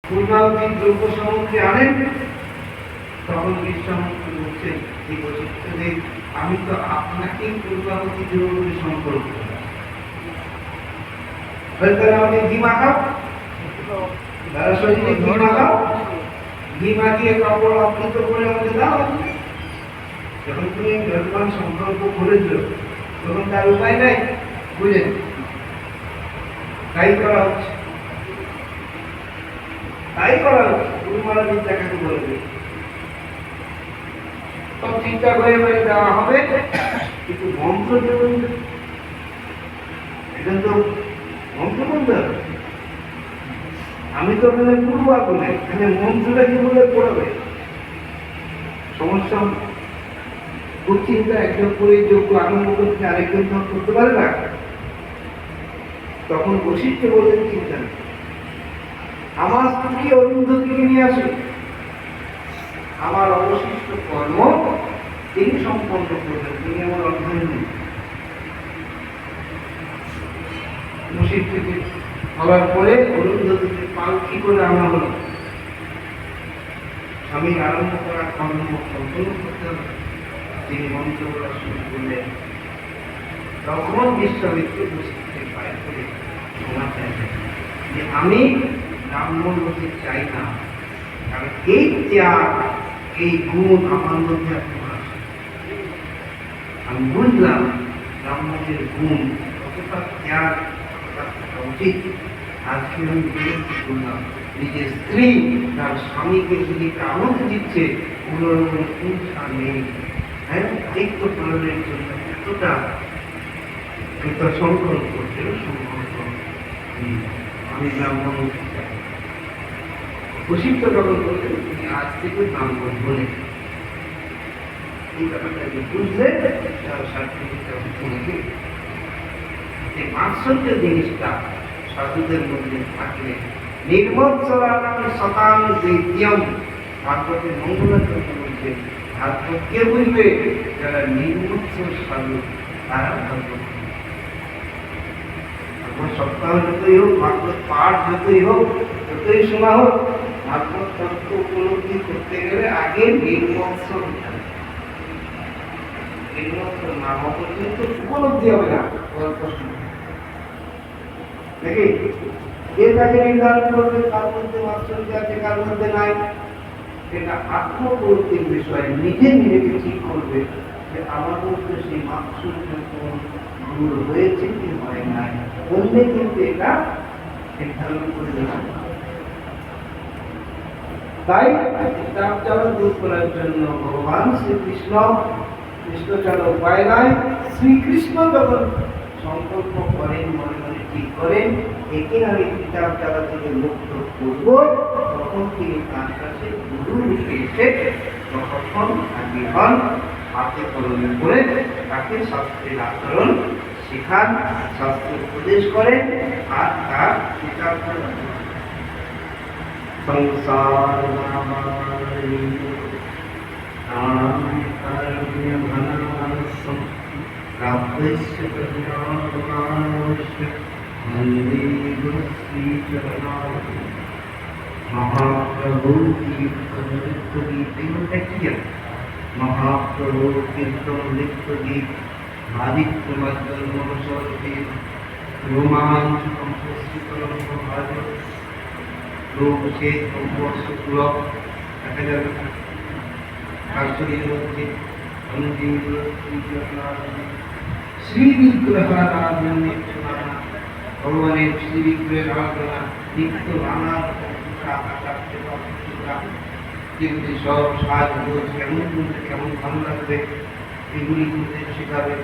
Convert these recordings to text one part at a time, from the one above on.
পূর্ণাবতী দ্রব্য সমুদ্রে আনেন, তখন বিশ্বামিত্র বলছেন এই বৈচিত্র্যদের, আমি তো আপনাকেই পূর্ণাবতী দ্রব্য সম্পর্ক আমাকে ঘি মাখাও, তারা শরীরে ঘি মাখাও, ঘি মাখিয়ে কাপড় আবৃত করে আমাকে দাও। যখন তুমি ভগবান সংকল্প করেছ তখন তার উপায় নাই, বুঝলেন? তাই করা হচ্ছে, তাই করা হচ্ছে। গুরু মহারাজের দেখাকে বলবে সব ঠিকঠাক হয়ে হয়ে দেওয়া হবে, কিন্তু মন্ত্র দেবেন, এখন তো মন্ত্র বলতে হবে। আমি তো ওখানে পূর্বা বলে, এখানে মন্ত্রটা কি বলে পড়বে? সমস্যা চিন্তা একজন করে যোগ্য আরম্ভ করতে আরেকজন করতে পারে না। তখন বশিষ্ঠ বললেন চিন্তা নেই, আমার স্ত্রী অরুন্ধতিকে নিয়ে আসে, আমার অবশিষ্ট কর্ম তিনি সম্পন্ন করবেন, তিনি আমার অধ্যয়ন নেই। বশিষ্ঠকে হওয়ার পরে অরুন্ধতিকে পালকি করে আনা হলো, স্বামীর আরম্ভ করা কর্ম সম্পন্ন করতে হবে। তিনি মন্ত্র বলা শুরু করলেন, তখন বিশ্বামিত্র বশিষ্ঠের পায়ে করে ক্ষমা চাইলেন যে আমি ব্রাহ্মণ হতে চাই না, কারণ এই ত্যাগ, এই গুণ আমার মধ্যে এখন আছে। আমি বুঝলাম ব্রাহ্মণের গুণ কতটা ত্যাগ থাকা উচিত। আজকে আমি বললাম নিজের স্ত্রী তার স্বামীকে যদি আনন্দ দিচ্ছে, ওগুলোর হিংসা নেই। হ্যাঁ, দায়িত্ব পালনের জন্য এতটা একটা সংকল্প করছিল, সংকল্প আমি ব্রাহ্মণ হতে চাই। বশিষ্ঠ যখন বললেন তিনি আজ থেকে ব্রাহ্মণ বলে, এই ব্যাপারটাকে বুঝলে তার সার্টিফিকেট এই মাৎসর্য জিনিসটা সাধুদের মধ্যে থাকলে নির্মৎসরাণাং শতাং দৈত্যম, ভাগবতের মঙ্গলাচরণ বলছে ভাগবত কে বুঝবে? যারা নির্মৎসর সাধু, তারা ভাগবত। সপ্তাহ যতই হোক, ভাগবত পাঠ যতই হোক, যতই শোনা হোক, ভাগবত তত্ত্ব উপলব্ধি করতে গেলে আগে নির্মৎসর না হওয়া পর্যন্ত উপলব্ধি হবে না। দেখি কে তাকে নির্ধারণ করবে কার মধ্যে মাৎসর্য আছে কার মধ্যে নাই? এটা আত্মপ্রবৃত্তির বিষয়, নিজে নিজেকে ঠিক করবে যে আমার মধ্যে সেই মাৎসর্য দূর হয়েছে কি হয় নাই। অন্যে কিন্তু এটা নির্ধারণ করে দেবে। তাই তাপ জ্বালা দূর করার জন্য ভগবান শ্রীকৃষ্ণ, কৃষ্ণ ছাড়া উপায় নাই, শ্রীকৃষ্ণ যখন সংকল্প করেন, মনে মনে ঠিক করেন একে আমি কিতাব জ্বালা থেকে মুক্ত করব, তখন তিনি তার কাছে গুরু রূপে এসে যখন আগে হন, হাতে কলমে করে তাকে শাস্ত্রের আচরণ শেখান, শাস্ত্রের উপদেশ করেন, আর তার কিতাব সংসার महाप्रभु कीर्तन लिप्त गीत, महाप्रभु कीर्तन लिप्त गीत, आदित्य मध्य रोमांच लोक से शुक्ल দেখা যাবে শ্রী বিগ্রহারাধনা, ভগবানের শ্রী বিগ্রহের আরাধনা নিত্য নানা কিন্তু সব সাজগোজ কেমন করতে কেমন ভালো লাগবে এগুলি করতে শেখাবে।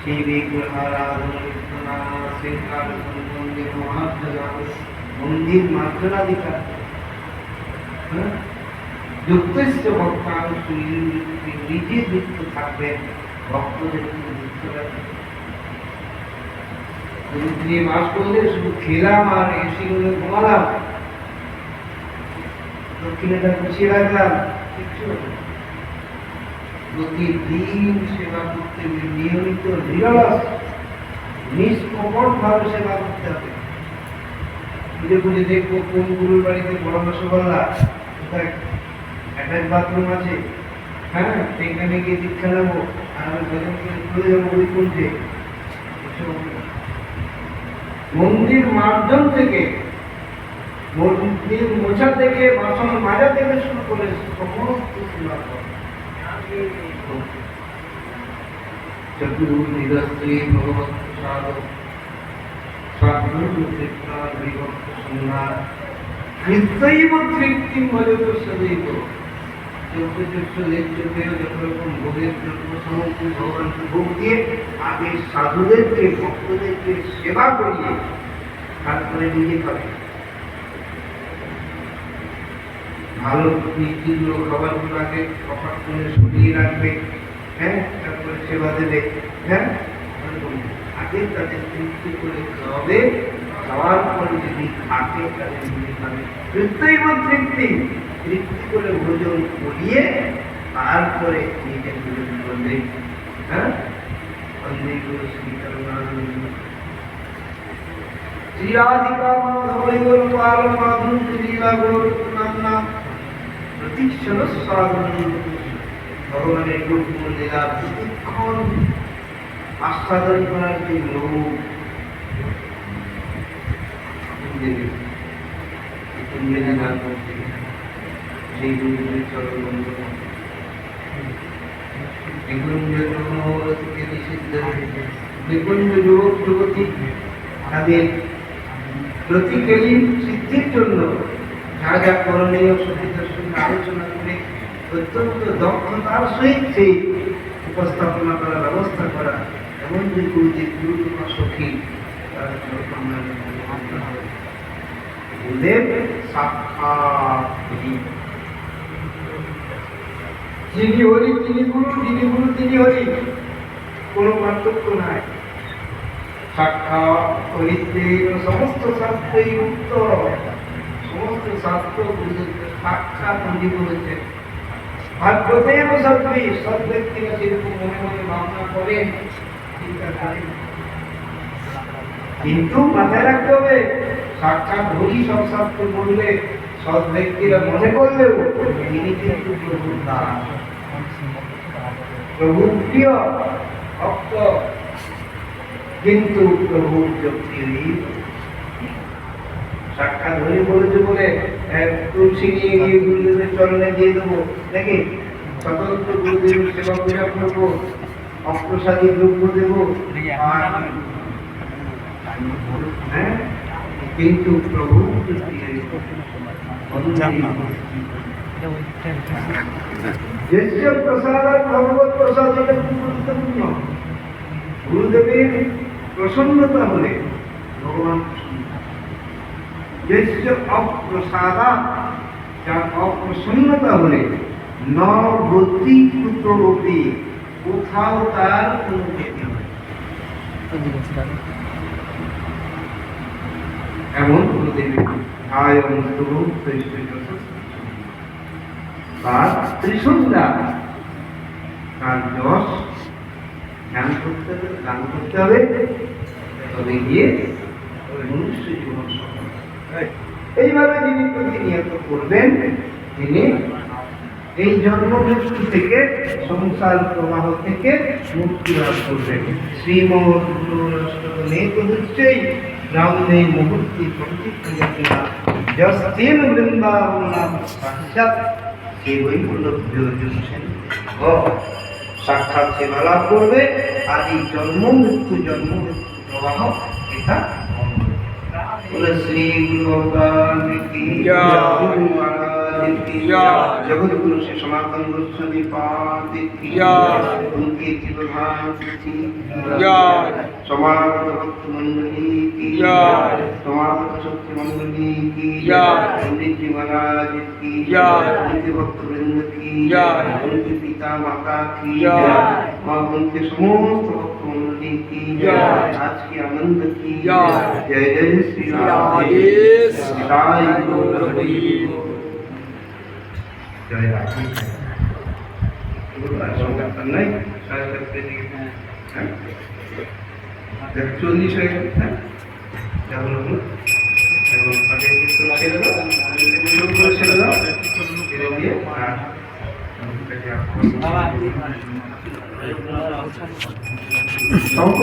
সেই বিগ্রহারাধনা নিত্য নানা শৃঙ্গার মন্দির মহার্জনা, মন্দির মার্জনা দিকা যুক্তস্য ভক্তাংশ নিজে যুক্ত থাকবে, ভক্তদের যুক্ত রাখবে। তিনি মাস করলে শুধু খেলাম আর এসি করে ঘুমালাম, দক্ষিণেটা গুছিয়ে রাখলাম, প্রতিদিন সেবা করতে হবে, নিয়মিত নিরলস নিষ্কপট ভাবে সেবা করতে হবে। খুঁজে খুঁজে দেখবো কোন গুরুর বাড়িতে পরামর্শ করলা, অ্যাটাচ বাথরুম আছে, হ্যাঁ সেখানে গিয়ে দীক্ষা নেবো, আর আমি ভজন করে চলে যাবো ওই কুঞ্জে। মন্দির মার্জন থেকে, মন্দির মোছা থেকে, বাসন মাজা থেকে শুরু করে সমস্ত সেবা করে। চতুর্নিদস্ত্রী ভগবত প্রসাদ নিত্যৈব তৃপ্তিম ভজত সদৈব। ভগবানকে ভোগ দিয়ে আগে সাধুদেরকে ভক্তদেরকে সেবা করিয়ে তারপরে নিজে খাবে। ভালো মিষ্টিগুলো খাবারগুলো আগে কপাট করে সরিয়ে রাখবে, হ্যাঁ তারপরে সেবা দেবে, হ্যাঁ আগে তাদের তৃপ্তি করে খাওয়াবে, খাওয়ার পরে যদি থাকে তাদের নিজে খাবে। তৃপ্তিব তৃপ্তি, তৃপ্তি করে ভোজন করিয়ে তারপরে নিজে ভোজন করবে। হ্যাঁ অন্যগুলো শ্রীরাধিকা মাধবৈর পাল মাধুর্য লীলা গোরক্ষণা প্রতিক্ষণ সাধন। ভগবানের গোপন লীলা প্রতিক্ষণ আস্বাদন করার যে লোক সেই গুরুদের চরণ বন্ধন থেকে নিষিদ্ধ নিকুঞ্জ যুবক যুবতী তাদের প্রতিকেলি সিদ্ধির জন্য যা যা করণীয় সতীদের সঙ্গে আলোচনা করে অত্যন্ত দক্ষতার সহিত সেই উপস্থাপনা করার ব্যবস্থা করা। এমন যে গুরুজি গুরুত্বপূর্ণ সখী তারা গুরুদেব সাক্ষাৎ যিনি হরি তিনি গুরু, যিনি গুরু তিনি হরি, কোনো পার্থক্য নাই। সাক্ষাৎ হরিত্বের সমস্ত শাস্ত্রেই উত্তর, সমস্ত শাস্ত্র গুরুদেবকে সাক্ষাৎ হরি বলেছেন। ভাগ্যদেব সদ্বী, সৎ ব্যক্তিরা যেরকম মনে মনে ভাবনা করেন চিন্তা করেন, কিন্তু মাথায় রাখতে হবে সাক্ষাৎ হরি সব শাস্ত্র বললে সৎ ব্যক্তিরা মনে করলেও তিনি কিন্তু প্রভুর দাস, প্রভুর প্রিয় ভক্ত, কিন্তু প্রভুর যুক্তি সাক্ষাৎ হরি বলেছে বলে তুলসী নিয়ে গিয়ে গুরুদেবের চরণে দিয়ে দেবো নাকি, স্বতন্ত্র গুরুদেবের সেবা পূজা করবো, অপ্রসাদী দ্রব্য দেবো, হ্যাঁ কিন্তু প্রভু প্রসাদ আর ভগবত প্রসাদ এটা খুব গুরুত্বপূর্ণ। গুরুদেবের প্রসন্নতা হলে ভগবান অপ্রসাদা, যার অপ্রসন্নতা হলে ন গতিকৃত অপি, কোথাও তার কোনো গতি হয় এমন গুরুদেবের আয় আর ত্রিসন্ধ্যা তার যশ ধ্যান করতে হবে, দান করতে হবে, তবে গিয়ে মনুষ্য জীবন সফল। এইভাবে যিনি প্রতিনিয়ত করবেন তিনি এই জন্ম মৃত্যু থেকে, সংসার প্রবাহ থেকে মুক্তি লাভ করবেন। শ্রীমৎ রামনে মুহূর্তি প্রতিক্রিয়া যস্তিন বৃন্দাবন সাক্ষাৎ সেবই উপলব্ধ হচ্ছেন ও সাক্ষাৎ সেবা লাভ করবে। আর এই জন্ম মৃত্যু প্রবাহ এটা বলে শ্রী গুরু ভগবান কি জগৎগুরু শ্রী সনাতন গোস্বামী পাদ কি উনকে জীবভান কি সমাগত ভক্ত মণ্ডলী কি সমাগত শক্তি মণ্ডলী কি পণ্ডিত জি মহারাজ কি উনকে ভক্তবৃন্দ কি উনকে পিতা মাতা কি উনকে সমস্ত ভক্ত মণ্ডলী কি আজকে আনন্দ কি জয় জয় শ্রী রাধে জয় গুরু জয় রাধে। নাই 40 হয়ে গেল, হ্যাঁ এবং তাদের কিন্তু ছেড়ে দাও, ছেড়ে দাও, ছেড়ে দিয়ে আর